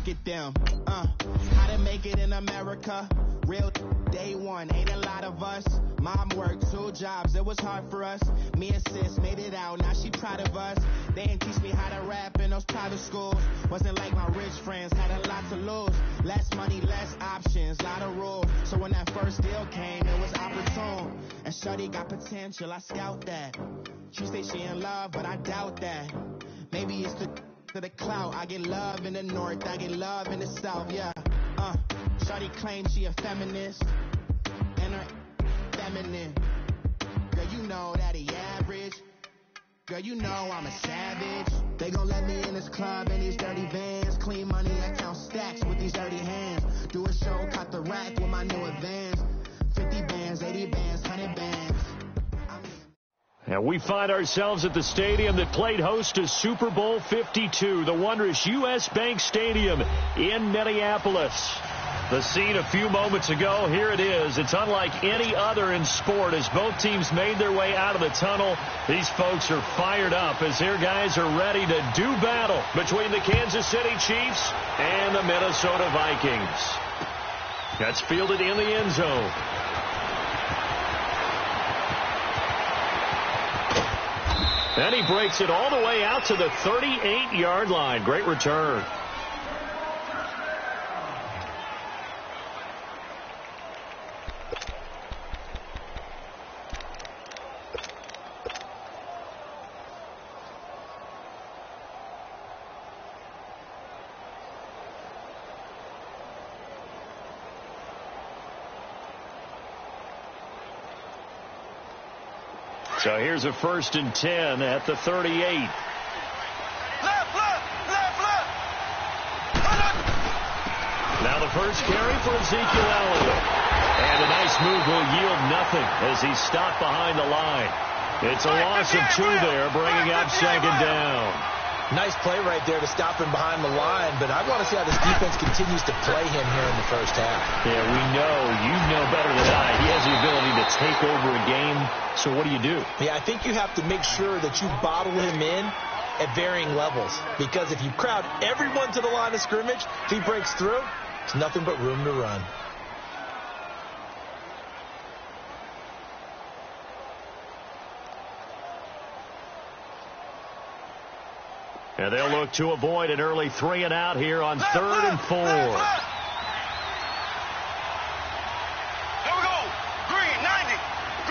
look at them. How to make it in America? Real day one, ain't a lot of us. Mom worked 2 jobs, it was hard for us. Me and sis made it out, now she proud of us. They didn't teach me how to rap in those private schools. Wasn't like my rich friends, had a lot to lose. Less money, less options, lot of rules. So when that first deal came, it was opportune. And shorty got potential, I scout that. She say she in love, but I doubt that. Maybe it's the clout. I get love in the north, I get love in the south, yeah. Shorty claims she a feminist, and her feminine. Girl, you know that he average. Girl, you know I'm a savage. They gon' let me in this club in these dirty vans. Clean money, I count stacks with these dirty hands. Do a show, cut the rack with my new advance. 50 bands, 80 bands, 100 bands. And we find ourselves at the stadium that played host to Super Bowl 52, the wondrous U.S. Bank Stadium in Minneapolis. The scene a few moments ago, here it is. It's unlike any other in sport as both teams made their way out of the tunnel. These folks are fired up as their guys are ready to do battle between the Kansas City Chiefs and the Minnesota Vikings. That's fielded in the end zone. And he breaks it all the way out to the 38-yard line. Great return. So here's a 1st and 10 at the 38. Left. Now the first carry for Ezekiel Elliott. And a nice move will yield nothing as he's stopped behind the line. It's a loss of 2 there, bringing up 2nd down. Nice play right there to stop him behind the line, but I want to see how this defense continues to play him here in the first half. Yeah, we know. You know better than I. He has the ability to take over a game. So what do you do? Yeah, I think you have to make sure that you bottle him in at varying levels. Because if you crowd everyone to the line of scrimmage, if he breaks through, it's nothing but room to run. And they'll look to avoid an early 3 and out here on 3rd and 4. Here we go. Green 90.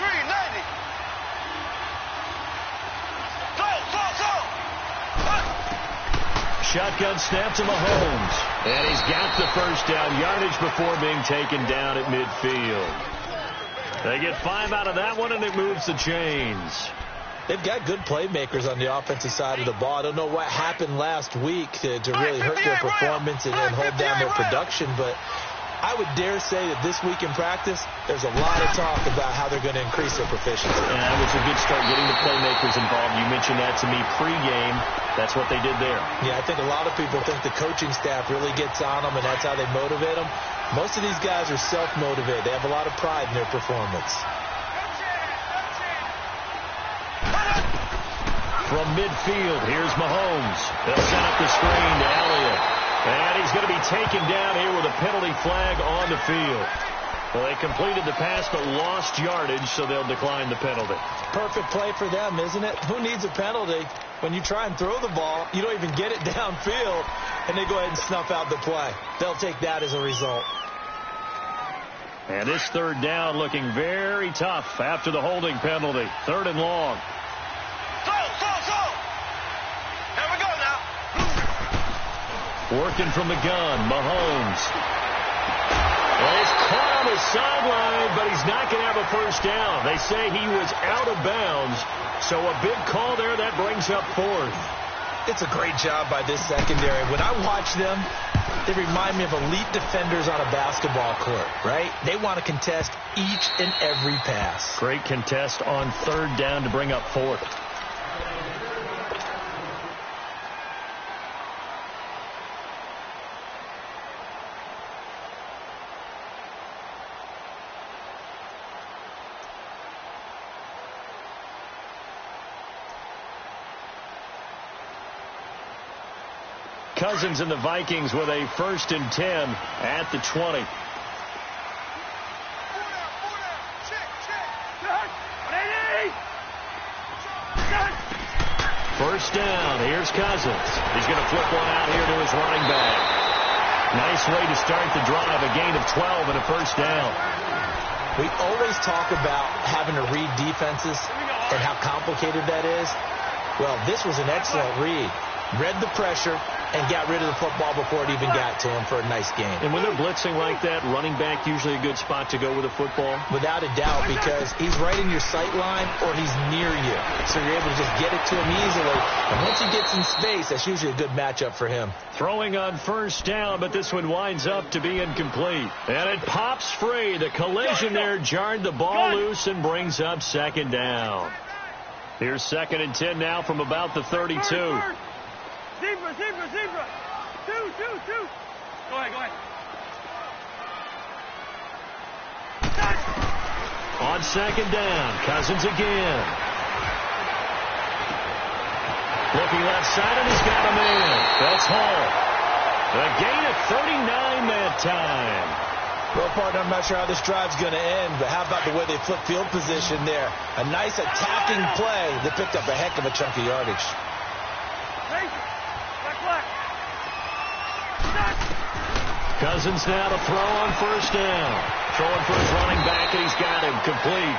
Green 90. Shotgun snap to Mahomes. And he's got the first down yardage before being taken down at midfield. They get 5 out of that one, and it moves the chains. They've got good playmakers on the offensive side of the ball. I don't know what happened last week to really hurt their performance and hold down their production, but I would dare say that this week in practice, there's a lot of talk about how they're going to increase their proficiency. And that was a good start getting the playmakers involved. You mentioned that to me pregame. That's what they did there. Yeah, I think a lot of people think the coaching staff really gets on them, and that's how they motivate them. Most of these guys are self-motivated. They have a lot of pride in their performance. From midfield, here's Mahomes. They'll set up the screen to Elliott. And he's going to be taken down here with a penalty flag on the field. Well, they completed the pass but lost yardage, so they'll decline the penalty. Perfect play for them, isn't it? Who needs a penalty? When you try and throw the ball, you don't even get it downfield, and they go ahead and snuff out the play. They'll take that as a result. And this 3rd down looking very tough after the holding penalty. 3rd and long. Here we go now. Working from the gun, Mahomes. Well, he's caught on the sideline, but he's not going to have a first down. They say he was out of bounds, so a big call there. That brings up 4th. It's a great job by this secondary. When I watch them, they remind me of elite defenders on a basketball court, right? They want to contest each and every pass. Great contest on 3rd down to bring up 4th. Cousins and the Vikings with a 1st and 10 at the 20. First down. Here's Cousins. He's going to flip one out here to his running back. Nice way to start the drive. A gain of 12 and a first down. We always talk about having to read defenses and how complicated that is. Well, this was an excellent read. Read the pressure and got rid of the football before it even got to him for a nice gain. And when they're blitzing like that, running back usually a good spot to go with a football? Without a doubt, because he's right in your sight line or he's near you. So you're able to just get it to him easily. And once he gets in space, that's usually a good matchup for him. Throwing on first down, but this one winds up to be incomplete. And it pops free. The collision there jarred the ball loose and brings up 2nd down. Here's 2nd and 10 now from about the 32. Zebra. 2. Go ahead. On 2nd down, Cousins again. Looking left side, and he's got him in. That's Hall. A gain of 39 that time. Well, partner, I'm not sure how this drive's going to end, but how about the way they flip field position there? A nice attacking play that picked up a heck of a chunk of yardage. Cousins now to throw on first down. Throwing for his running back, and he's got him complete.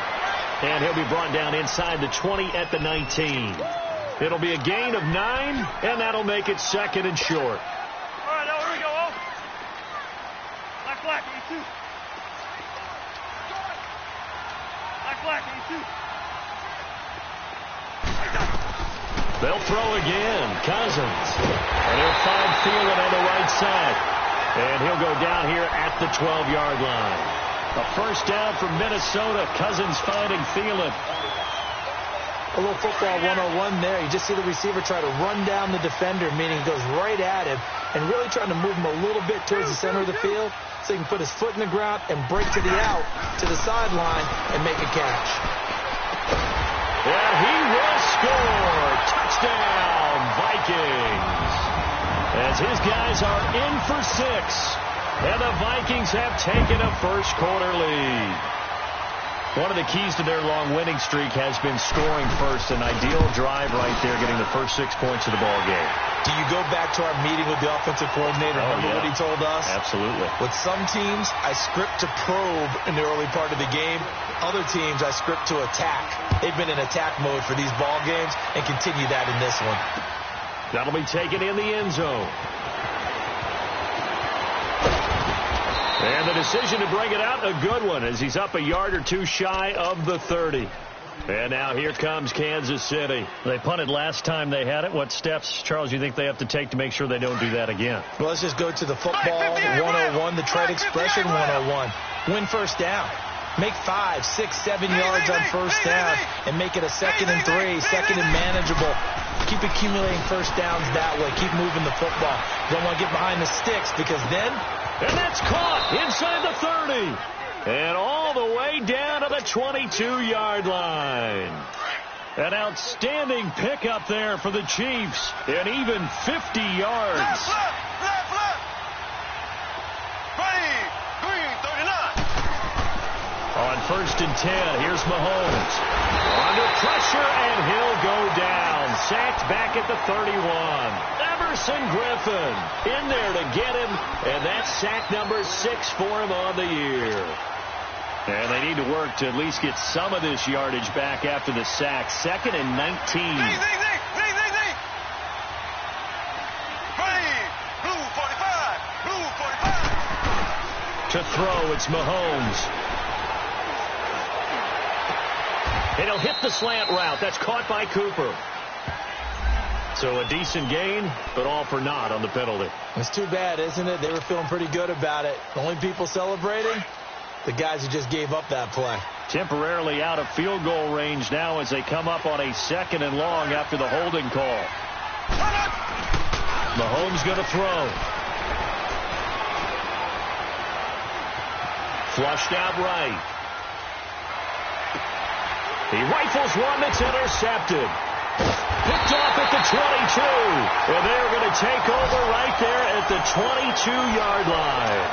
And he'll be brought down inside the 20 at the 19. It'll be a gain of 9, and that'll make it 2nd and short. All right, now here we go. Black, E2. Black, E2. They'll throw again. Cousins. And he'll find Thielen on the right side. And he'll go down here at the 12-yard line. A first down from Minnesota. Cousins finding Thielen. A little football 101 there. You just see the receiver try to run down the defender, meaning he goes right at him and really trying to move him a little bit towards the center of the field so he can put his foot in the ground and break to the out, to the sideline, and make a catch. And he will score. Touchdown, Vikings. As his guys are in for 6. And the Vikings have taken a first-quarter lead. One of the keys to their long winning streak has been scoring first. An ideal drive right there, getting the first 6 points of the ball game. Do you go back to our meeting with the offensive coordinator? Remember what he told us? Absolutely. With some teams, I script to probe in the early part of the game. Other teams, I script to attack. They've been in attack mode for these ball games and continue that in this one. That'll be taken in the end zone. And the decision to bring it out, a good one, as he's up a yard or two shy of the 30. And now here comes Kansas City. They punted last time they had it. What steps, Charles, do you think they have to take to make sure they don't do that again? Well, let's just go to the football 101, the trade expression 101. Win first down. Make 5, 6, 7 yards on first down and make it a 2nd and 3, 2nd and manageable. Keep accumulating first downs that way. Keep moving the football. Don't want to get behind the sticks because then... And that's caught inside the 30. And all the way down to the 22-yard line. An outstanding pickup there for the Chiefs. And even 50 yards. Left. Green, 39. On 1st and 10, here's Mahomes. Under pressure, and he'll go down. Sacked back at the 31. Everson Griffin in there to get him, and that's sack number 6 for him on the year. And they need to work to at least get some of this yardage back after the sack. 2nd and 19. Blue 45. To throw, it's Mahomes. And he'll hit the slant route. That's caught by Cooper. So a decent gain, but all for naught on the penalty. It's too bad, isn't it? They were feeling pretty good about it. The only people celebrating, the guys who just gave up that play. Temporarily out of field goal range now as they come up on a 2nd and long after the holding call. Mahomes going to throw. Flushed out right. He rifles one that's intercepted. Picked off at the 22. And they're going to take over right there at the 22-yard line.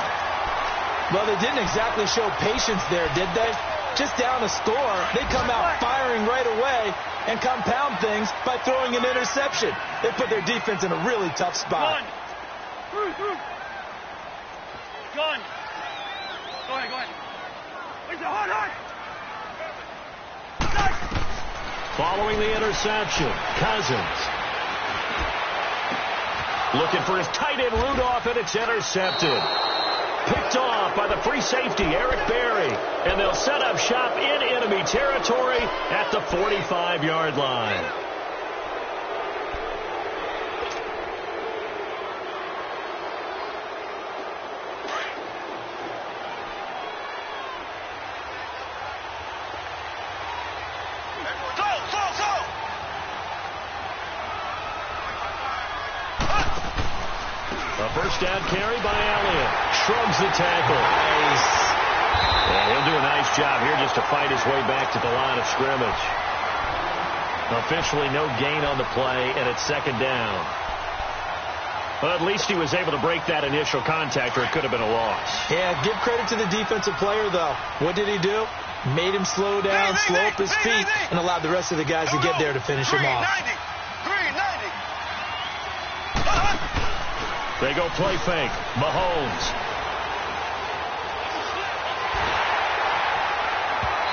Well, they didn't exactly show patience there, did they? Just down a score, they come out firing right away and compound things by throwing an interception. They put their defense in a really tough spot. John. Go ahead. Where's the hard? Following the interception, Cousins. Looking for his tight end, Rudolph, and it's intercepted. Picked off by the free safety, Eric Berry. And they'll set up shop in enemy territory at the 45-yard line. First down carry by Elliott. Shrugs the tackle. Nice. And he'll do a nice job here just to fight his way back to the line of scrimmage. Officially no gain on the play, and it's second down. Well, at least he was able to break that initial contact, or it could have been a loss. Yeah, give credit to the defensive player, though. What did he do? Made him slow down, slow up his feet, and allowed the rest of the guys to get there to finish him off. They go play fake. Mahomes.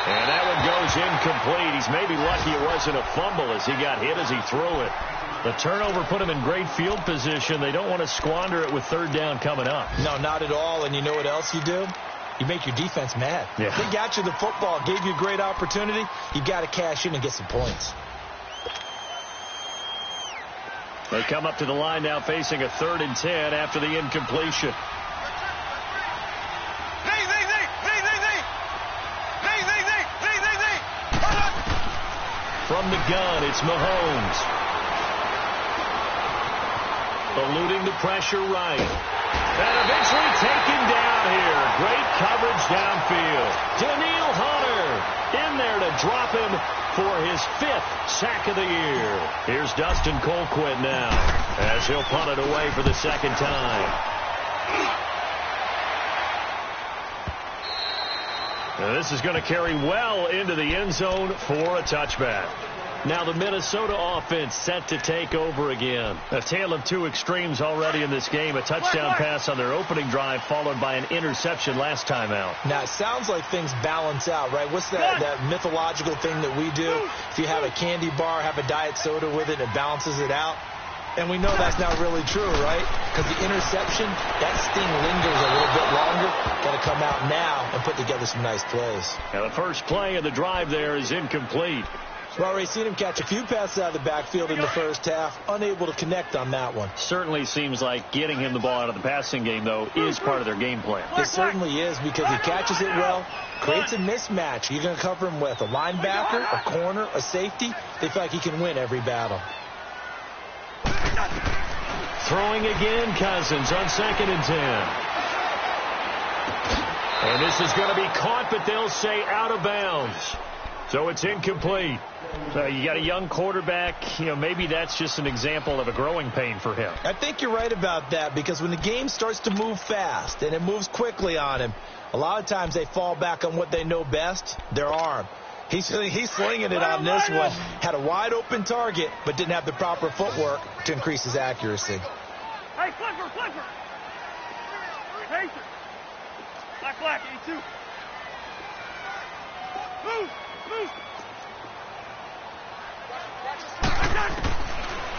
And that one goes incomplete. He's maybe lucky it wasn't a fumble as he got hit as he threw it. The turnover put him in great field position. They don't want to squander it with third down coming up. No, not at all. And you know what else you do? You make your defense mad. Yeah. They got you the football, gave you a great opportunity. You got to cash in and get some points. They come up to the line now facing a 3rd and 10 after the incompletion. From the gun, it's Mahomes. Eluding the pressure right. And eventually taken down here. Great coverage downfield. Daniil Hunter in there to drop him for his 5th sack of the year. Here's Dustin Colquitt now as he'll punt it away for the second time. Now this is going to carry well into the end zone for a touchback. Now the Minnesota offense set to take over again. A tale of two extremes already in this game. A touchdown pass on their opening drive followed by an interception last time out. Now it sounds like things balance out, right? What's that mythological thing that we do? If you have a candy bar, have a diet soda with it, it balances it out. And we know that's not really true, right? Because the interception, that sting lingers a little bit longer. Got to come out now and put together some nice plays. Now the first play of the drive there is incomplete. We've already seen him catch a few passes out of the backfield in the first half. Unable to connect on that one. Certainly seems like getting him the ball out of the passing game, though, is part of their game plan. It certainly is because he catches it well, creates a mismatch. You're going to cover him with a linebacker, a corner, a safety. They feel like he can win every battle. Throwing again, Cousins on 2nd and 10. And this is going to be caught, but they'll say out of bounds. So it's incomplete. So you got a young quarterback. You know, maybe that's just an example of a growing pain for him. I think you're right about that because when the game starts to move fast and it moves quickly on him, a lot of times they fall back on what they know best, their arm. He's slinging it on this one. Had a wide open target, but didn't have the proper footwork to increase his accuracy. Hey, flipper. Patient. Black, 82. Move.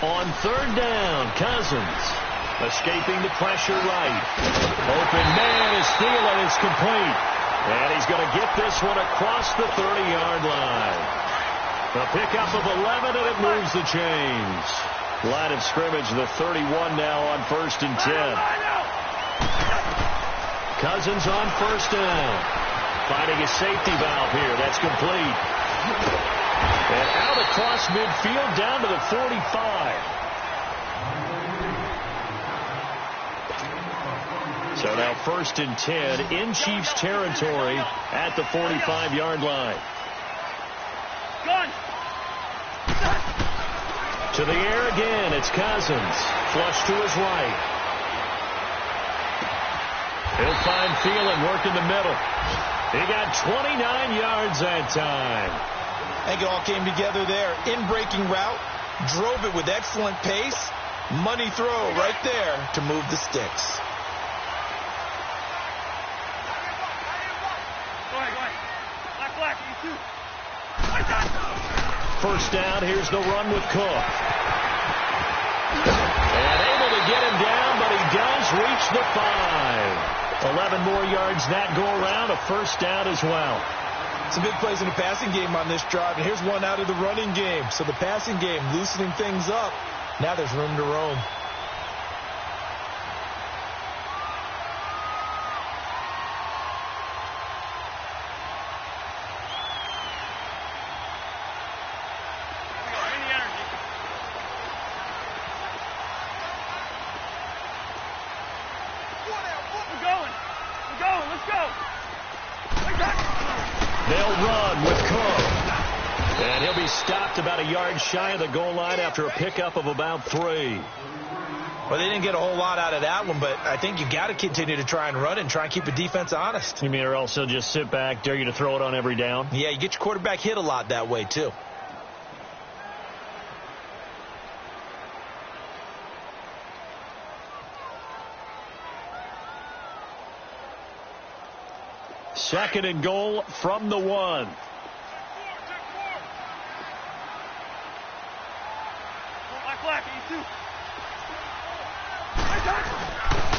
On 3rd down, Cousins escaping the pressure right. Open man is Thielen. It's complete. And he's going to get this one across the 30-yard line. A pickup of 11, and it moves the chains. Line of scrimmage, the 31 now on 1st and 10. Cousins on 1st down. Finding a safety valve here. That's complete. And out across midfield down to the 45. So now 1st and 10 in Chiefs territory at the 45-yard line. To the air again, it's Cousins. Flush to his right. He'll find Thielen working the middle. He got 29 yards that time. I think it all came together there. In-breaking route, drove it with excellent pace. Money throw right there to move the sticks. Go ahead. Black, E2. First down, here's the run with Cook. And able to get him down, but he does reach the 5. 11 more yards that go around, a first down as well. Some big plays in the passing game on this drive, and here's one out of the running game. So the passing game loosening things up. Now there's room to roam. They'll run with Cook. And he'll be stopped about a yard shy of the goal line after a pickup of about 3. Well, they didn't get a whole lot out of that one, but I think you got to continue to try and run it and try and keep the defense honest. You mean or else they'll just sit back, dare you to throw it on every down? Yeah, you get your quarterback hit a lot that way, too. Second and goal from the 1.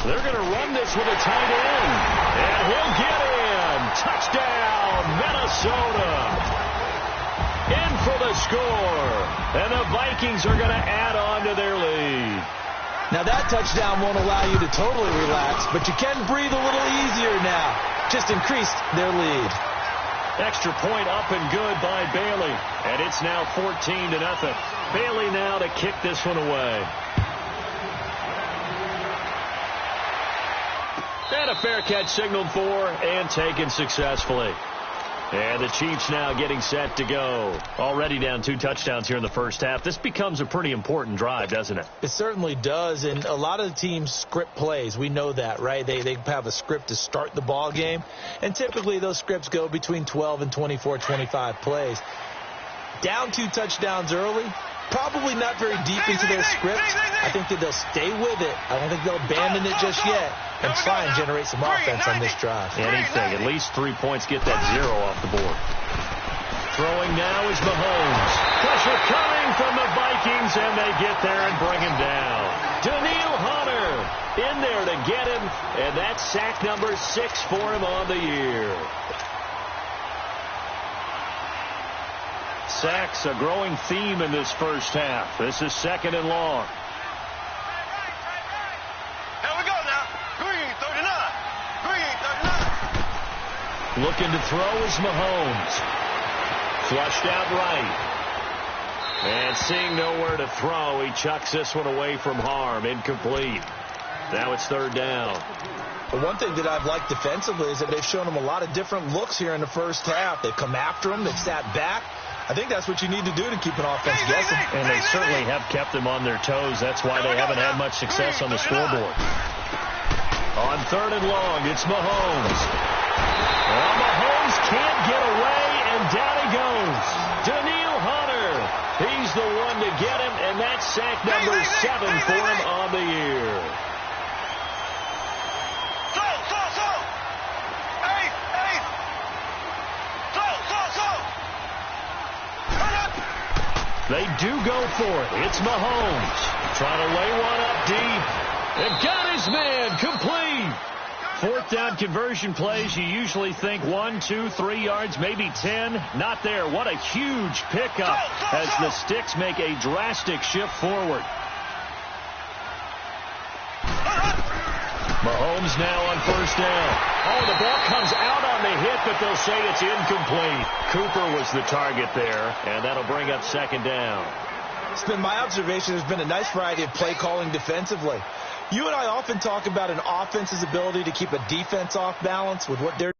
They're going to run this with a tight end. And he'll get in. Touchdown, Minnesota. In for the score. And the Vikings are going to add on to their lead. Now that touchdown won't allow you to totally relax, but you can breathe a little easier now. Just increased their lead. Extra point up and good by Bailey. And it's now 14-0. Bailey now to kick this one away. And a fair catch signaled for and taken successfully. And the Chiefs now getting set to go. Already down 2 touchdowns here in the first half. This becomes a pretty important drive, doesn't it? It certainly does. And a lot of the teams script plays. We know that, right? They have a script to start the ball game. And typically those scripts go between 12 and 24, 25 plays. Down 2 touchdowns early. Probably not very deep into their script. I think that they'll stay with it. I don't think they'll abandon it just yet and try and generate some offense on this drive. Anything. At least 3 points. Get that 0 off the board. Throwing now is Mahomes. Pressure coming from the Vikings, and they get there and bring him down. Daniil Hunter in there to get him, and that's sack number 6 for him on the year. Sacks a growing theme in this first half. This is second and long. Here we go now. Green 39. Looking to throw is Mahomes. Flushed out right. And seeing nowhere to throw, he chucks this one away from harm. Incomplete. Now it's third down. But one thing that I've liked defensively is that they've shown him a lot of different looks here in the first half. They've come after him. They've sat back. I think that's what you need to do to keep an offense guessing. And they certainly have kept them on their toes. That's why they haven't had much success on the scoreboard. On third and long, it's Mahomes. Well, Mahomes can't get away, and down he goes. Daniil Hunter. He's the one to get him, and that's sack number 7 for him on the year. They do go for it. It's Mahomes trying to lay one up deep. And got his man complete. Fourth down conversion plays, you usually think 1, 2, 3 yards, maybe 10. Not there. What a huge pickup as the Sticks make a drastic shift forward. Mahomes now on first down. Oh, the ball comes out on the hit, but they'll say it's incomplete. Cooper was the target there, and that'll bring up second down. It's been my observation there's been a nice variety of play calling defensively. You and I often talk about an offense's ability to keep a defense off balance with what they're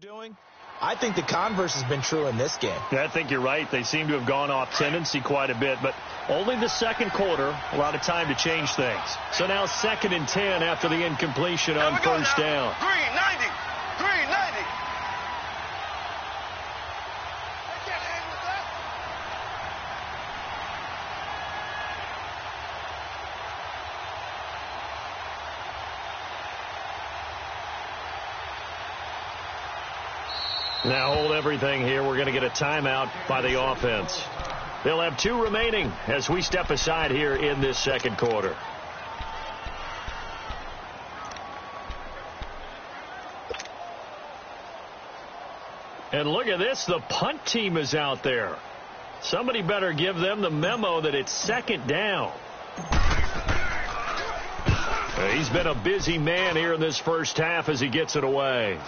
Doing? I think the converse has been true in this game. Yeah, I think you're right. They seem to have gone off tendency quite a bit, but only the second quarter, a lot of time to change things. So now 2nd and 10 after the incompletion on first down. Green 90. Green 90. Now hold everything here. We're going to get a timeout by the offense. They'll have 2 remaining as we step aside here in this second quarter. And look at this. The punt team is out there. Somebody better give them the memo that it's 2nd down. He's been a busy man here in this first half as he gets it away.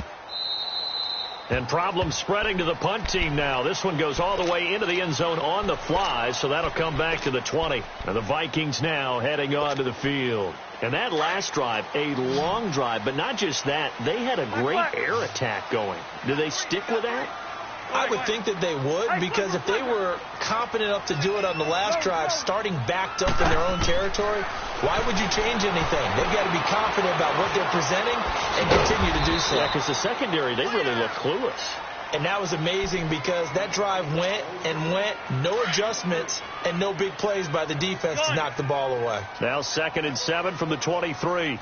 And problems spreading to the punt team now. This one goes all the way into the end zone on the fly, so that'll come back to the 20. And the Vikings now heading onto the field. And that last drive, a long drive, but not just that. They had a great air attack going. Do they stick with that? I would think that they would, because if they were confident enough to do it on the last drive, starting backed up in their own territory, why would you change anything? They've got to be confident about what they're presenting and continue to do so. Yeah, because the secondary, they really look clueless. And that was amazing because that drive went and went, no adjustments, and no big plays by the defense to knock the ball away. Now 2nd and 7 from the 23.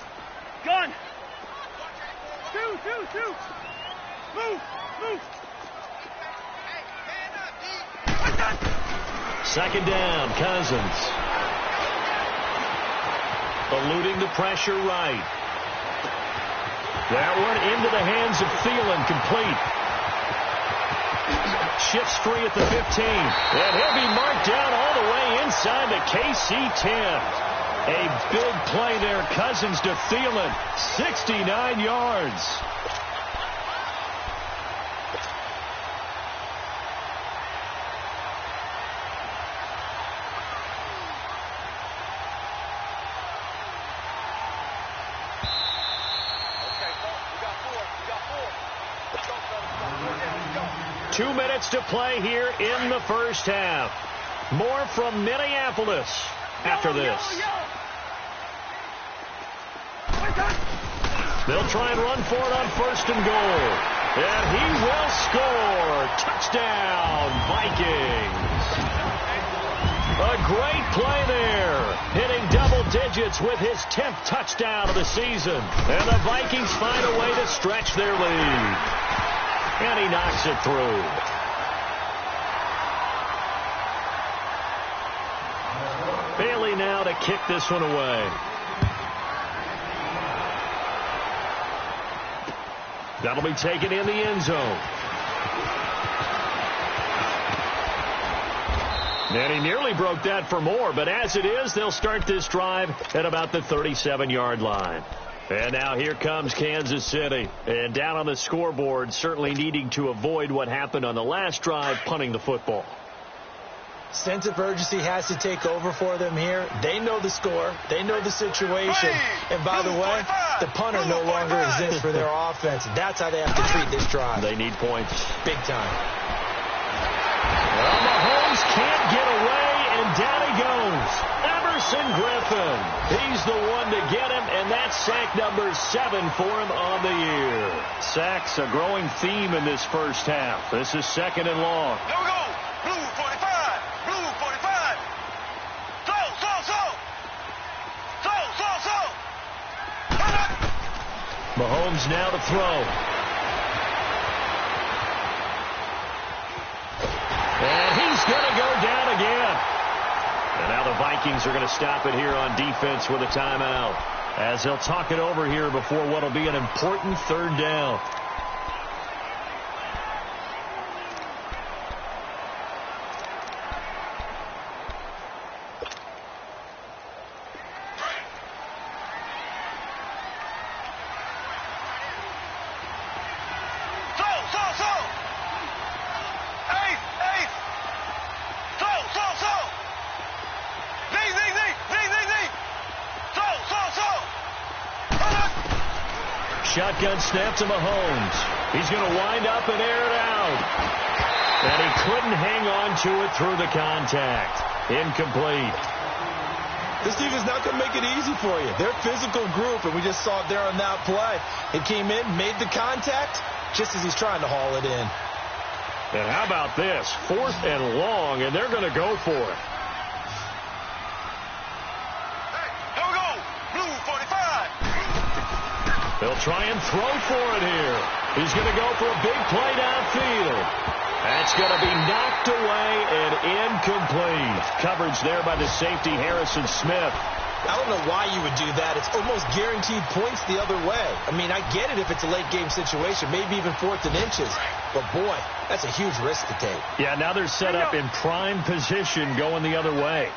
Gun. Two. Move. 2nd down, Cousins. Eluding the pressure right. That one into the hands of Thielen, complete. Shifts free at the 15. And he'll be marked down all the way inside the KC-10. A big play there, Cousins to Thielen. 69 yards. Two minutes to play here in the first half. More from Minneapolis after this. They'll try and run for it on 1st and goal. And he will score. Touchdown, Vikings. A great play there. Hitting double digits with his 10th touchdown of the season. And the Vikings find a way to stretch their lead. And he knocks it through. Bailey now to kick this one away. That'll be taken in the end zone. And he nearly broke that for more, but as it is, they'll start this drive at about the 37-yard line. And now here comes Kansas City. And down on the scoreboard, certainly needing to avoid what happened on the last drive, punting the football. Sense of urgency has to take over for them here. They know the score. They know the situation. And by the way, the punter no longer exists for their offense. That's how they have to treat this drive. They need points. Big time. Well, Mahomes can't get away, and down he goes. Everson Griffin. He's the one to get him, and that's sack number 7 for him on the year. Sacks a growing theme in this first half. This is 2nd and long. There we go. Blue 45. Blue 45. So. Mahomes now to throw. And he's going to go down again. And now the Vikings are going to stop it here on defense with a timeout, as they'll talk it over here before what will be an important 3rd down. shotgun snap to Mahomes. He's going to wind up and air it out. And he couldn't hang on to it through the contact. Incomplete. This defense not going to make it easy for you. They're a physical group, and we just saw it there on that play. It came in, made the contact, just as he's trying to haul it in. And how about this? 4th and long, and they're going to go for it. Hey, here we go. Blue 45. They'll try and throw for it here. He's going to go for a big play downfield. That's going to be knocked away and incomplete. Coverage there by the safety, Harrison Smith. I don't know why you would do that. It's almost guaranteed points the other way. I mean, I get it if it's a late game situation, maybe even 4th and inches. But, boy, that's a huge risk to take. Yeah, now they're set up in prime position going the other way.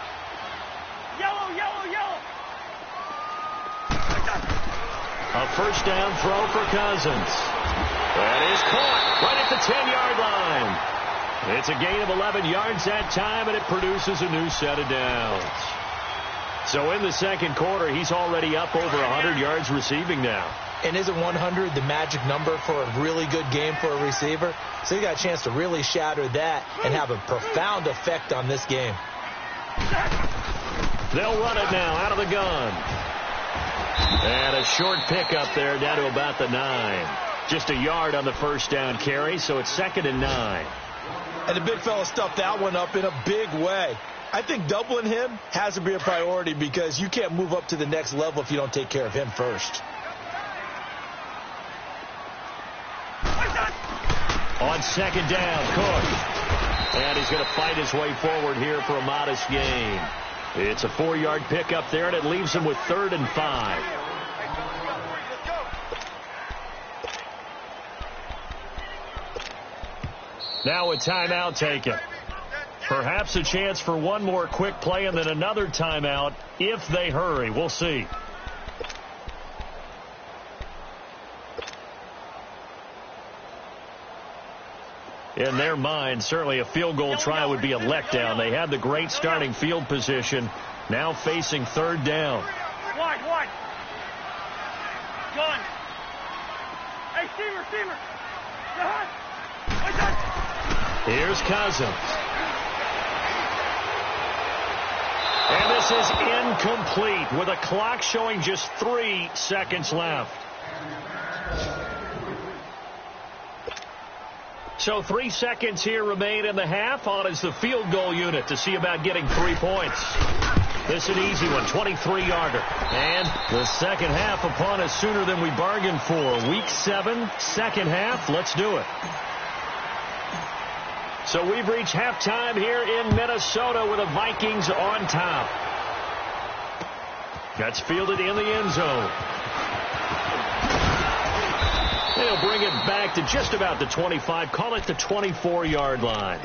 Yellow, yellow, yellow. A first down throw for Cousins. That is caught right at the 10-yard line. It's a gain of 11 yards that time, and it produces a new set of downs. So in the second quarter, he's already up over 100 yards receiving now. And isn't 100 the magic number for a really good game for a receiver? So you got a chance to really shatter that and have a profound effect on this game. They'll run it now out of the gun. And a short pickup there down to about the 9. Just a yard on the first down carry, so it's 2nd and 9. And the big fella stuffed that one up in a big way. I think doubling him has to be a priority because you can't move up to the next level if you don't take care of him first. On second down, Cook. And he's going to fight his way forward here for a modest gain. It's a 4-yard pickup there, and it leaves him with 3rd and 5. Now a timeout taken. Perhaps a chance for one more quick play and then another timeout if they hurry. We'll see. In their mind, certainly a field goal try would be a letdown. They had the great starting field position, now facing 3rd down. Wide. Gun. Hey, Steamer. Here's Cousins. And this is incomplete with a clock showing just 3 seconds left. So 3 seconds here remain in the half. On is the field goal unit to see about getting 3 points. This is an easy one, 23-yarder. And the second half upon us sooner than we bargained for. Week 7, second half. Let's do it. So we've reached halftime here in Minnesota with the Vikings on top. That's fielded in the end zone. They'll bring it back to just about the 25, call it the 24-yard line.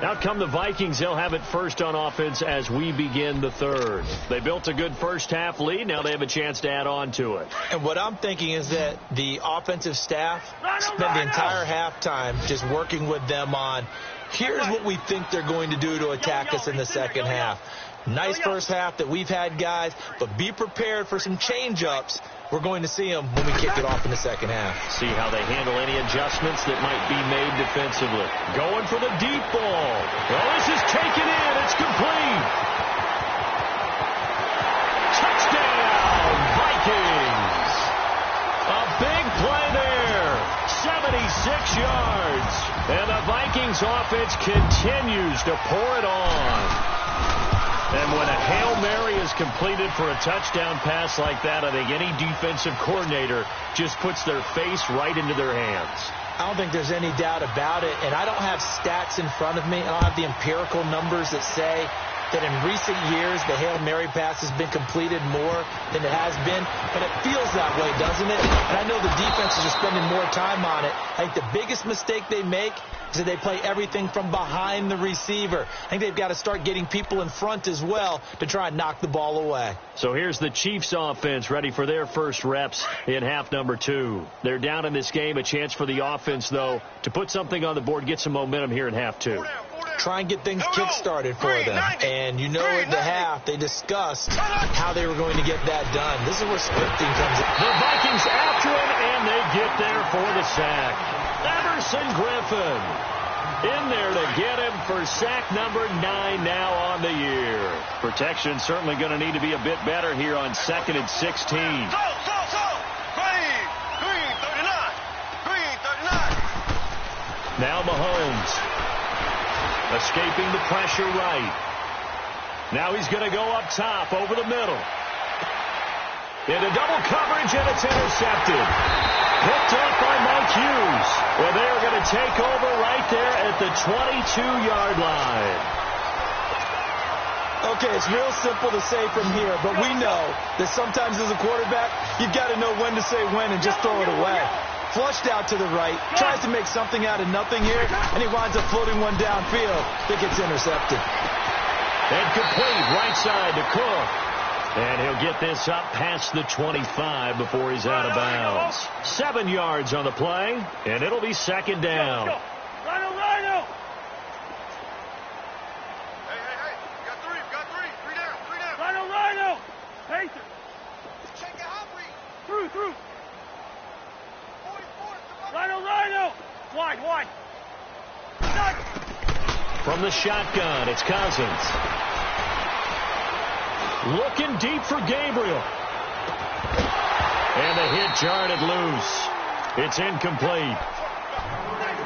Out come the Vikings. They'll have it first on offense as we begin the third. They built a good first half lead. Now they have a chance to add on to it. And what I'm thinking is that the offensive staff spent the entire halftime just working with them on, here's what we think they're going to do to attack us in the second half. Nice first half that we've had, guys, but be prepared for some change-ups. We're going to see them when we kick it off in the second half. See how they handle any adjustments that might be made defensively. Going for the deep ball. Well, this is taken in. It's complete. Touchdown, Vikings. A big play there. 76 yards. And the Vikings offense continues to pour it on. And when a Hail Mary is completed for a touchdown pass like that, I think any defensive coordinator just puts their face right into their hands. I don't think there's any doubt about it. And I don't have stats in front of me. I don't have the empirical numbers that say that in recent years the Hail Mary pass has been completed more than it has been. But it feels that way, doesn't it? And I know the defenses are spending more time on it. I think the biggest mistake they make is that they play everything from behind the receiver. I think they've got to start getting people in front as well to try and knock the ball away. So here's the Chiefs offense ready for their first reps in half number 2. They're down in this game. A chance for the offense, though, to put something on the board, get some momentum here in half 2. try and get things kick-started for them. And you know in the half, they discussed how they were going to get that done. This is where scripting comes in. The Vikings after him, and they get there for the sack. Everson Griffin in there to get him for sack number 9 now on the year. Protection certainly going to need to be a bit better here on 2nd and 16. Now Mahomes escaping the pressure right. Now he's going to go up top over the middle. Into double coverage, and it's intercepted. Picked up by Mike Hughes. Well, they're going to take over right there at the 22-yard line. Okay, it's real simple to say from here, but we know that sometimes as a quarterback, you've got to know when to say when and just throw it away. Flushed out to the right, tries to make something out of nothing here, and he winds up floating one downfield that gets intercepted. And complete right side to Cook. And he'll get this up past the 25 before he's out of bounds. 7 yards on the play, and it'll be 2nd down. Rhino! Hey, we got three. Three down. Rhino! Pace it. Check it out, Reed. Through. Rhino! Wide. From the shotgun, it's Cousins. Looking deep for Gabriel. And the hit jarred loose. It's incomplete.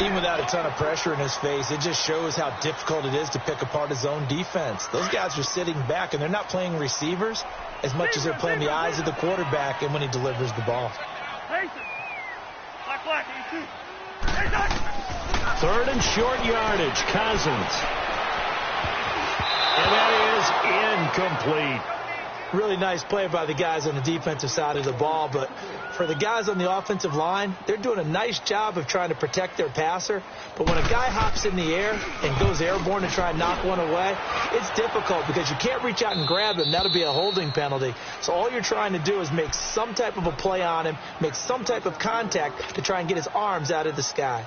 Even without a ton of pressure in his face, it just shows how difficult it is to pick apart his own defense. Those guys are sitting back, and they're not playing receivers as much as they're playing the eyes of the quarterback and when he delivers the ball. Third and short yardage, Cousins. And that is incomplete. Really nice play by the guys on the defensive side of the ball, but for the guys on the offensive line, they're doing a nice job of trying to protect their passer. But when a guy hops in the air and goes airborne to try and knock one away, it's difficult because you can't reach out and grab him. That'll be a holding penalty. So all you're trying to do is make some type of a play on him, make some type of contact to try and get his arms out of the sky.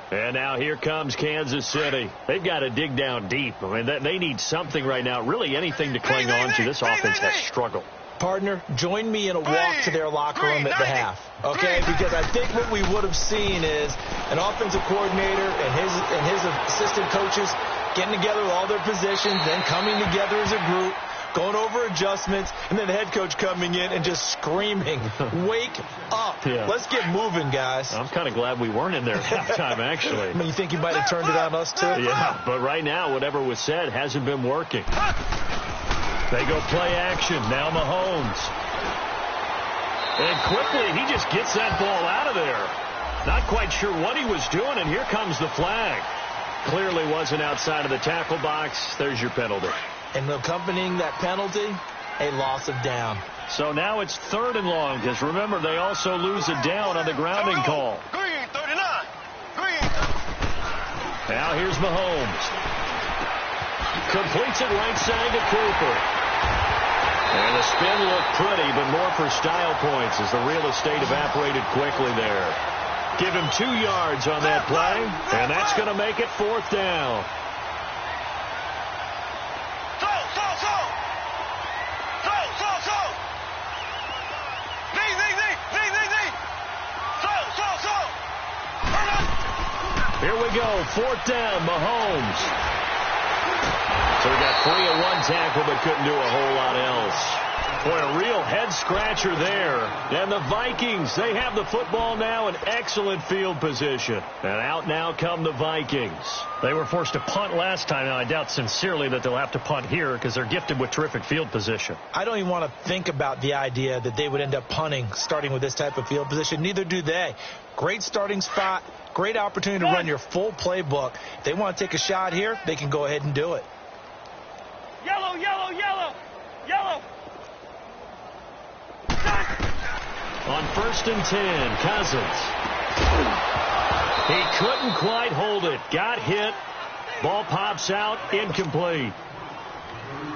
And now here comes Kansas City. They've got to dig down deep. I mean, they need something right now, really anything to cling on to. This offense has struggled. Partner, join me in a walk to their locker room at the half, okay? Because I think what we would have seen is an offensive coordinator and his assistant coaches getting together with all their positions, then coming together as a group, going over adjustments, and then the head coach coming in and just screaming, wake up. Yeah. Let's get moving, guys. I'm kind of glad we weren't in there at that time, actually. I mean, you think he might have turned it on us, too? Yeah, but right now, whatever was said hasn't been working. They go play action. Now Mahomes. And quickly, he just gets that ball out of there. Not quite sure what he was doing, and here comes the flag. Clearly wasn't outside of the tackle box. There's your penalty. And accompanying that penalty, a loss of down. So now it's 3rd and long, because remember, they also lose a down on the grounding call. Green, 39. Now here's Mahomes. Completes it right side to Cooper. And the spin looked pretty, but more for style points as the real estate evaporated quickly there. Give him 2 yards on that play, and that's going to make it 4th down. Here we go, 4th down, Mahomes. So we got 3 at one tackle, but couldn't do a whole lot else. Boy, a real head-scratcher there. And the Vikings, they have the football now in excellent field position. And out now come the Vikings. They were forced to punt last time. Now, I doubt sincerely that they'll have to punt here because they're gifted with terrific field position. I don't even want to think about the idea that they would end up punting starting with this type of field position. Neither do they. Great starting spot, great opportunity to run your full playbook. If they want to take a shot here, they can go ahead and do it. Yellow. On 1st and 10, Cousins. He couldn't quite hold it. Got hit. Ball pops out. Incomplete.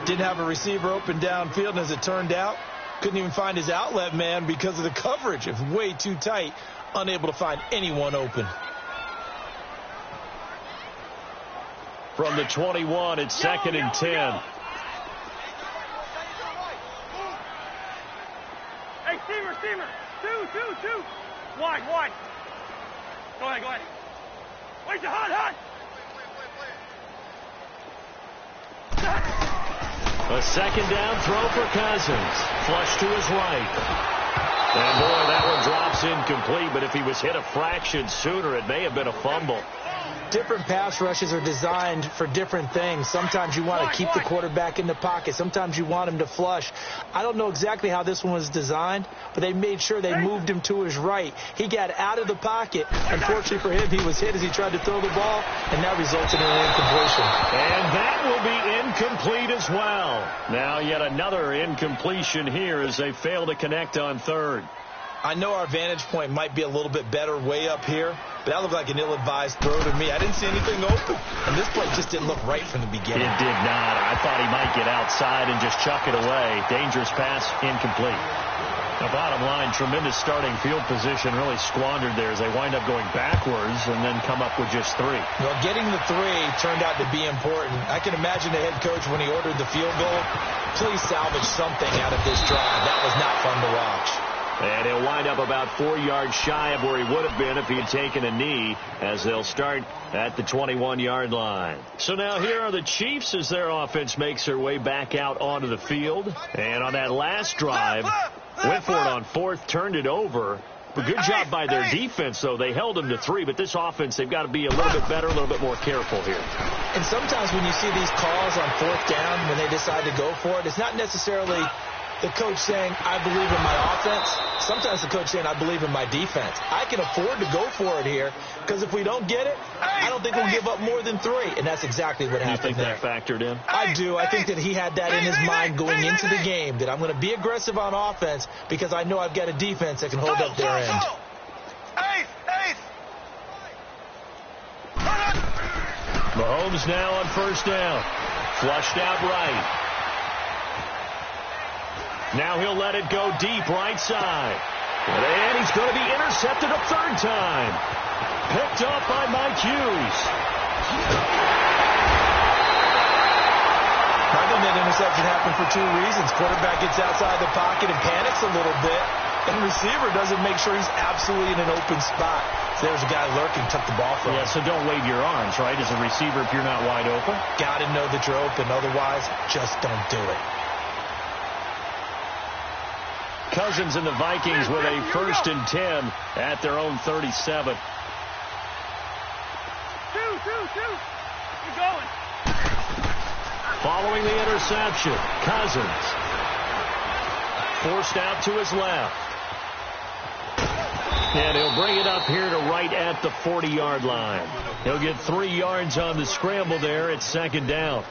Didn't have a receiver open downfield, and as it turned out, couldn't even find his outlet man because of the coverage. It was way too tight. Unable to find anyone open. from the 21. It's 2nd and 10. Hey, receiver. Two. Wide. Go ahead. Wait, hot. A 2nd down throw for Cousins. Flush to his right. And boy, that one drops incomplete, but if he was hit a fraction sooner, it may have been a fumble. Different pass rushes are designed for different things. Sometimes you want to keep the quarterback in the pocket. Sometimes you want him to flush. I don't know exactly how this one was designed, but they made sure they moved him to his right. He got out of the pocket. Unfortunately for him, he was hit as he tried to throw the ball, and that resulted in an incompletion. And that will be incomplete as well. Now yet another incompletion here as they fail to connect on 3rd. I know our vantage point might be a little bit better way up here, but that looked like an ill-advised throw to me. I didn't see anything open, and this play just didn't look right from the beginning. It did not. I thought he might get outside and just chuck it away. Dangerous pass, incomplete. The bottom line, tremendous starting field position, really squandered there as they wind up going backwards and then come up with just 3. Well, getting the 3 turned out to be important. I can imagine the head coach when he ordered the field goal, please salvage something out of this drive. That was not fun to watch. And he'll wind up about 4 yards shy of where he would have been if he had taken a knee, as they'll start at the 21-yard line. So now here are the Chiefs as their offense makes their way back out onto the field. And on that last drive, went for it on 4th, turned it over. But good job by their defense, though. They held them to 3, but this offense, they've got to be a little bit better, a little bit more careful here. And sometimes when you see these calls on 4th down, when they decide to go for it, it's not necessarily the coach saying, I believe in my offense. Sometimes the coach saying, I believe in my defense. I can afford to go for it here because if we don't get it, I don't think we'll give up more than 3. And that's exactly what happened there. You think that factored in? I do. I think that he had that in his mind going into the game, that I'm going to be aggressive on offense because I know I've got a defense that can hold up their end. Mahomes now on 1st down. Flushed out right. Now he'll let it go deep right side. And he's going to be intercepted a 3rd time. Picked off by Mike Hughes. I think that interception happened for 2 reasons. Quarterback gets outside the pocket and panics a little bit. And receiver doesn't make sure he's absolutely in an open spot. So there's a guy lurking, took the ball from him. So don't wave your arms, right, as a receiver if you're not wide open. Got to know that you're open. Otherwise, just don't do it. Cousins and the Vikings with a 1st and 10 at their own 37. Two. Keep going. Following the interception, Cousins forced out to his left. And he'll bring it up here to right at the 40-yard line. He'll get 3 yards on the scramble there at 2nd down.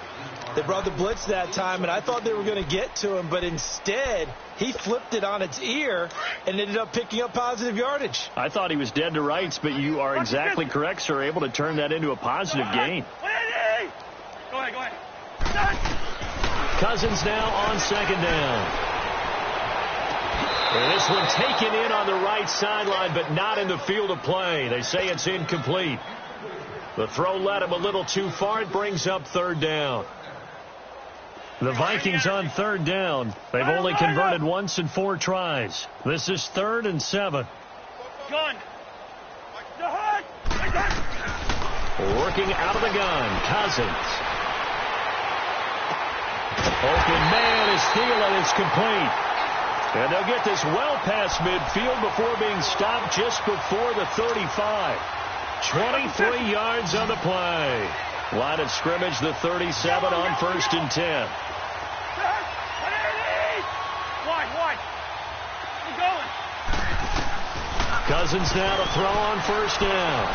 They brought the blitz that time, and I thought they were going to get to him, but instead he flipped it on its ear and ended up picking up positive yardage. I thought he was dead to rights, but you are exactly correct, sir, able to turn that into a positive gain. Go ahead. Cousins now on 2nd down. And this one taken in on the right sideline, but not in the field of play. They say it's incomplete. The throw led him a little too far. It brings up 3rd down. The Vikings on 3rd down. They've only converted once in 4 tries. This is 3rd and 7. Gun. Working out of the gun, Cousins. Open man is Thielen. It's complete. And they'll get this well past midfield before being stopped just before the 35. 23 yards on the play. Line of scrimmage, the 37 on 1st and 10. Wide. Keep going. Cousins now to throw on 1st down.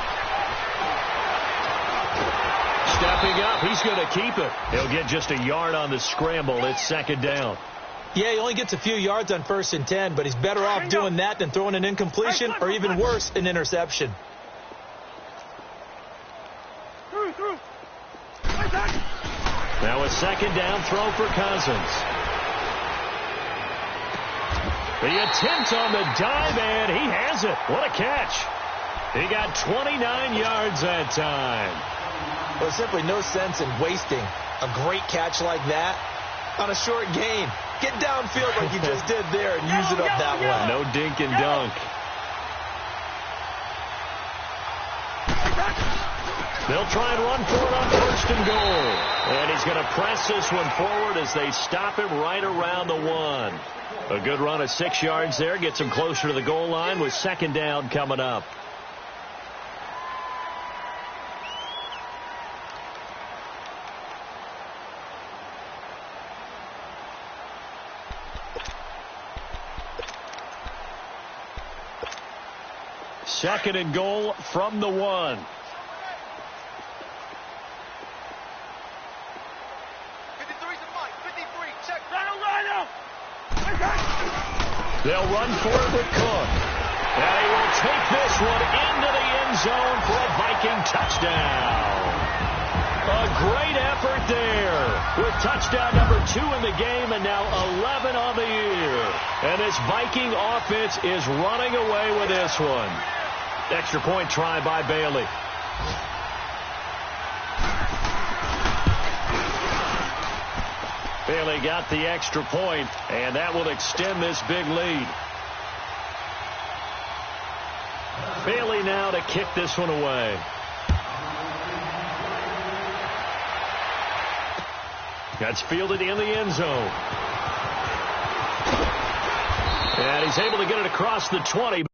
Stepping up, he's going to keep it. He'll get just a yard on the scramble. It's 2nd down. Yeah, he only gets a few yards on 1st and 10, but he's better off doing that than throwing an incompletion or even worse, an interception. Through. Now a 2nd down throw for Cousins. The attempt on the dive, and he has it. What a catch. He got 29 yards that time. Well, there's simply no sense in wasting a great catch like that on a short gain. Get downfield like you just did there and use it up that way. No dink and dunk. They'll try and run for it on first and goal. And he's going to press this one forward as they stop him right around the 1. A good run of 6 yards there. Gets him closer to the goal line with second down coming up. Second and goal from the 1. They'll run for it with Cook. And he will take this one into the end zone for a Viking touchdown. A great effort there with touchdown number 2 in the game and now 11 on the year. And this Viking offense is running away with this one. Extra point try by Bailey. Bailey got the extra point, and that will extend this big lead. Bailey now to kick this one away. That's fielded in the end zone. And he's able to get it across the 20.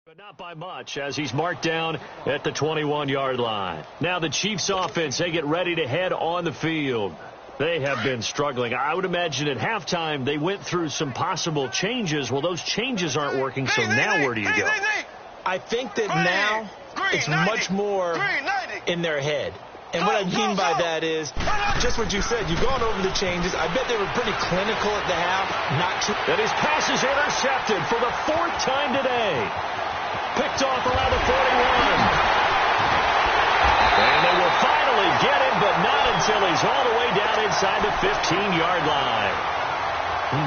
But not by much, as he's marked down at the 21-yard line. Now the Chiefs offense, they get ready to head on the field. They have been struggling. I would imagine at halftime they went through some possible changes. Well, those changes aren't working, so now where do you go? I think that now it's much more in their head. And what I mean by that is just what you said. You've gone over the changes. I bet they were pretty clinical at the half. Not too. And his pass is intercepted for the 4th time today. Picked off around the 41. And they will finally get him, but not until he's all the way down inside the 15-yard line.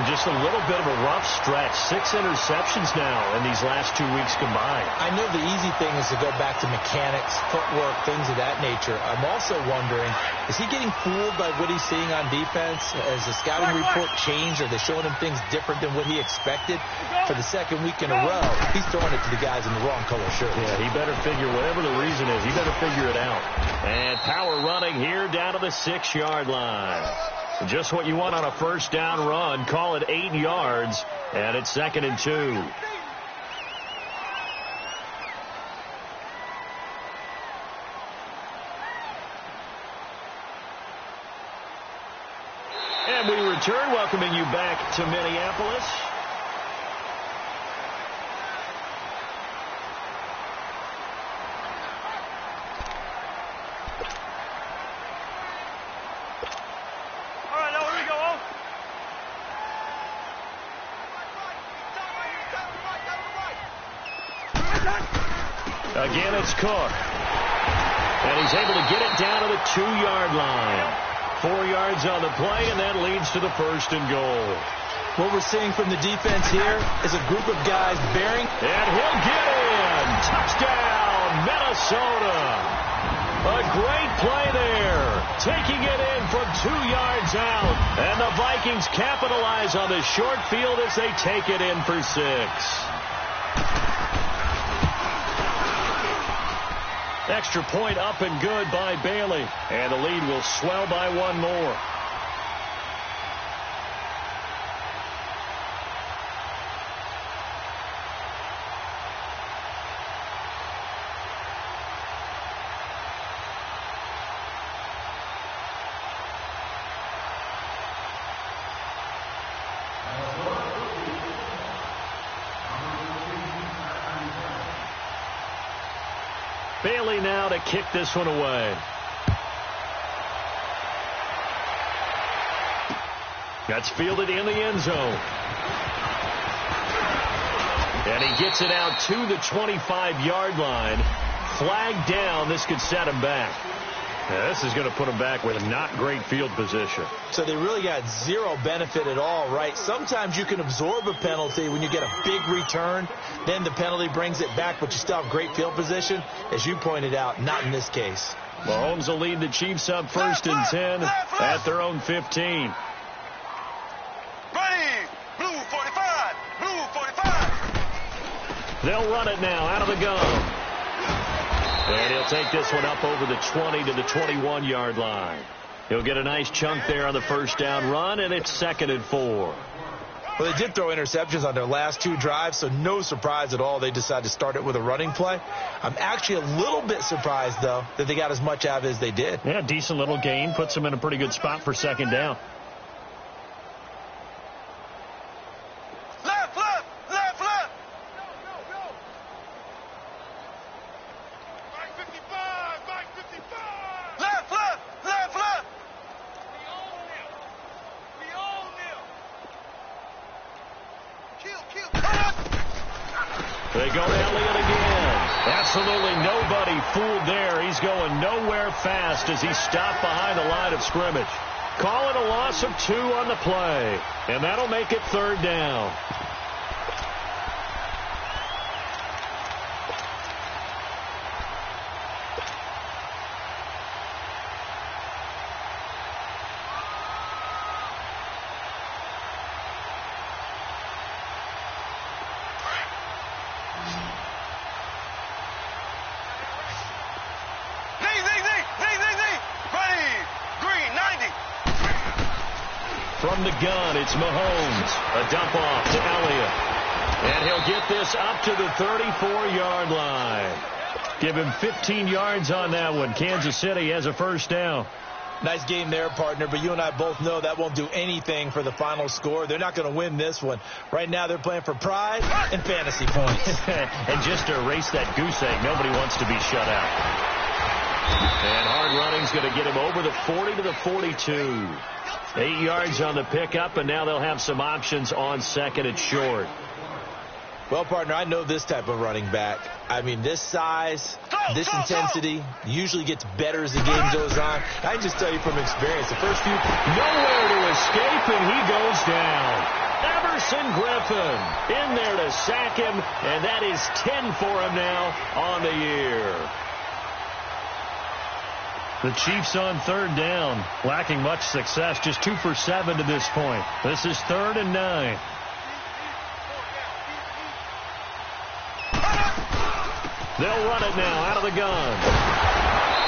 Just a little bit of a rough stretch. 6 interceptions now in these last 2 weeks combined. I know the easy thing is to go back to mechanics, footwork, things of that nature. I'm also wondering, is he getting fooled by what he's seeing on defense? Has the scouting report changed? Are they showing him things different than what he expected? For the 2nd week in a row, he's throwing it to the guys in the wrong color shirt. Yeah, he better figure, whatever the reason is, he better figure it out. And power running here down to the 6-yard line. Just what you want on a first down run. Call it 8 yards, and it's 2nd and 2. And we return, welcoming you back to Minneapolis. Again, it's Cook. And he's able to get it down to the 2-yard line. 4 yards on the play, and that leads to the 1st and goal. What we're seeing from the defense here is a group of guys bearing. And he'll get in. Touchdown, Minnesota. A great play there. Taking it in from 2 yards out. And the Vikings capitalize on the short field as they take it in for 6. Extra point up and good by Bailey. And the lead will swell by 1 more. Bailey now to kick this one away. That's fielded in the end zone. And he gets it out to the 25-yard line. Flag down. This could set him back. Yeah, this is going to put them back with not great field position. So they really got zero benefit at all, right? Sometimes you can absorb a penalty when you get a big return. Then the penalty brings it back, but you still have great field position. As you pointed out, not in this case. Mahomes will lead the Chiefs up 1st and 10 at their own 15. Ready, blue 45, blue 45. They'll run it now out of the gun. And he'll take this one up over the 20 to the 21-yard line. He'll get a nice chunk there on the first down run, and it's 2nd and 4. Well, they did throw interceptions on their last 2 drives, so no surprise at all they decided to start it with a running play. I'm actually a little bit surprised, though, that they got as much out of it as they did. Yeah, decent little gain. Puts them in a pretty good spot for 2nd down. Left, left, left, left. Go. Back 55, back 55. Left, left, left, left. We own them. Kill. They go to Elliott again. Absolutely nobody fooled there. He's going nowhere fast as he's stopped behind the line of scrimmage. Call it a loss of 2 on the play. And that'll make it 3rd down. From the gun, it's Mahomes. A dump off to Elliott. And he'll get this up to the 34-yard line. Give him 15 yards on that one. Kansas City has a 1st down. Nice game there, partner, but you and I both know that won't do anything for the final score. They're not going to win this one. Right now they're playing for pride and fantasy points. And just to erase that goose egg, nobody wants to be shut out. And hard running's going to get him over the 40 to the 42. 8 yards on the pickup, and now they'll have some options on 2nd and short. Well, partner, I know this type of running back. I mean, this size, this intensity usually gets better as the game goes on. I can just tell you from experience, the first few... Nowhere to escape, and he goes down. Everson Griffin in there to sack him, and that is 10 for him now on the year. The Chiefs on 3rd down, lacking much success, just 2 for 7 to this point. This is 3rd and 9. They'll run it now out of the gun.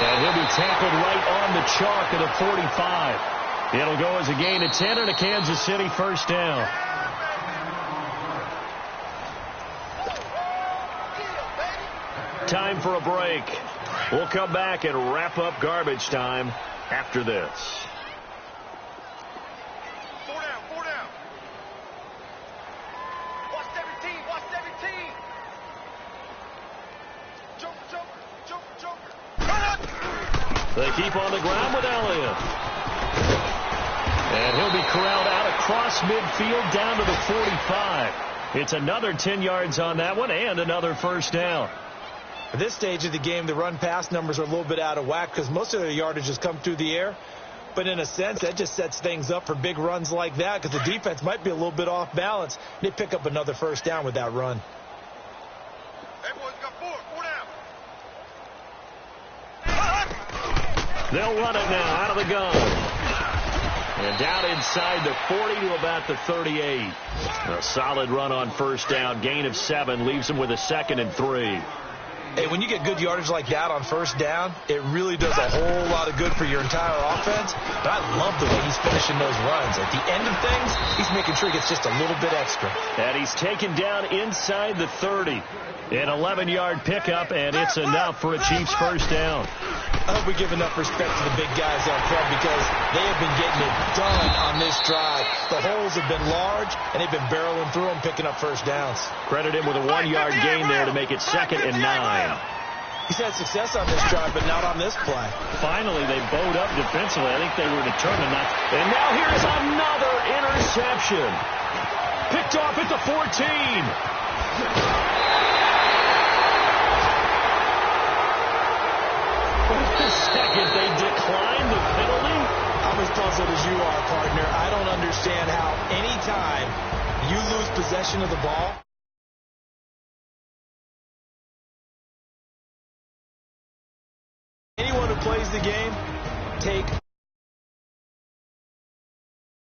And he'll be tackled right on the chalk at the 45. It'll go as a gain of 10 and a Kansas City 1st down. Time for a break. We'll come back and wrap up garbage time after this. 4 down. Watch 17, watch 17. Joker. They keep on the ground with Elliott. And he'll be corralled out across midfield down to the 45. It's another 10 yards on that one and another 1st down. At this stage of the game, the run-pass numbers are a little bit out of whack because most of their yardage has come through the air. But in a sense, that just sets things up for big runs like that because the defense might be a little bit off balance. They pick up another 1st down with that run. Hey, boys, got 4 down. They'll run it now out of the gun. And down inside the 40 to about the 38. A solid run on 1st down. Gain of 7 leaves them with a 2nd and 3. Hey, when you get good yardage like that on 1st down, it really does a whole lot of good for your entire offense. But I love the way he's finishing those runs. At the end of things, he's making sure he gets just a little bit extra. And he's taken down inside the 30. An 11-yard pickup, and it's enough for a Chiefs 1st down. I hope we give enough respect to the big guys out front because they have been getting it done on this drive. The holes have been large, and they've been barreling through them, picking up 1st downs. Credit him with a 1-yard gain there to make it 2nd and 9. He's had success on this drive, but not on this play. Finally, they bowed up defensively. I think they were determined not. And now here's another interception. Picked off at the 14. For the second, they puzzled as you are, partner. I don't understand how anytime you lose possession of the ball, anyone who plays the game, take